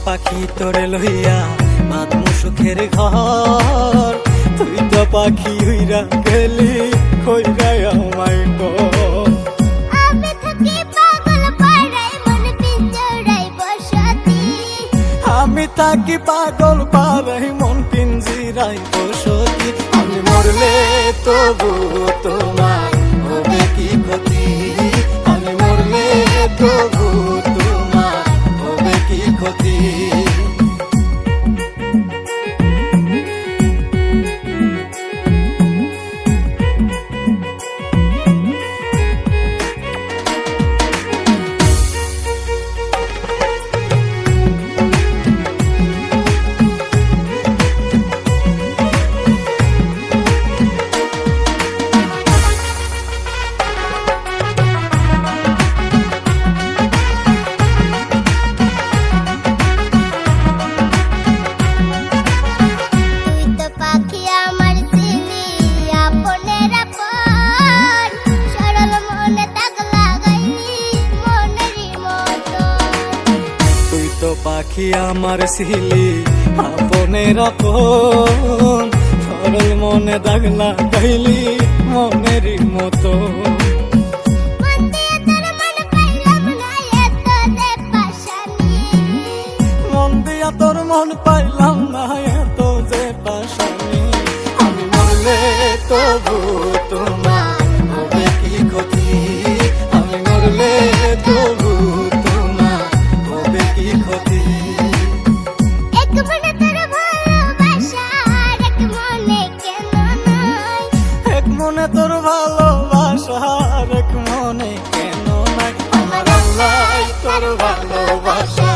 পাখি তোরে লইয়া বাঁধমু সুখের ঘর, তুই তো পাখি হইরা গেলি কইরা আমায় কর। আমি থাকি পাগল পাড়ায় মন পিঞ্জরায় বসতি, আমি থাকি পাগল পাড়ায় মন পিঞ্জিরায় বসতি। আমি মরলে তবু তোমার হবে কি ক্ষতি, আমি মরলে তবু তোমার হবে কি ক্ষতি। পাখি আমার ছিলি আপনের আপন, সরল মনে দাগ লাগাইলি মনেরই মতো। মন দিয়া তোর মন পাইলাম না এত যে পাশানি, আমি মরলে তবু তোমার হবে কি ক্ষতি, আমি মরলে তবু তোমার হবে কি ক্ষতি। এক মনে তোর ভালোবাসা আর এক মনে কেন নাই, আমার আল্লাহ তোর ভালোবাসা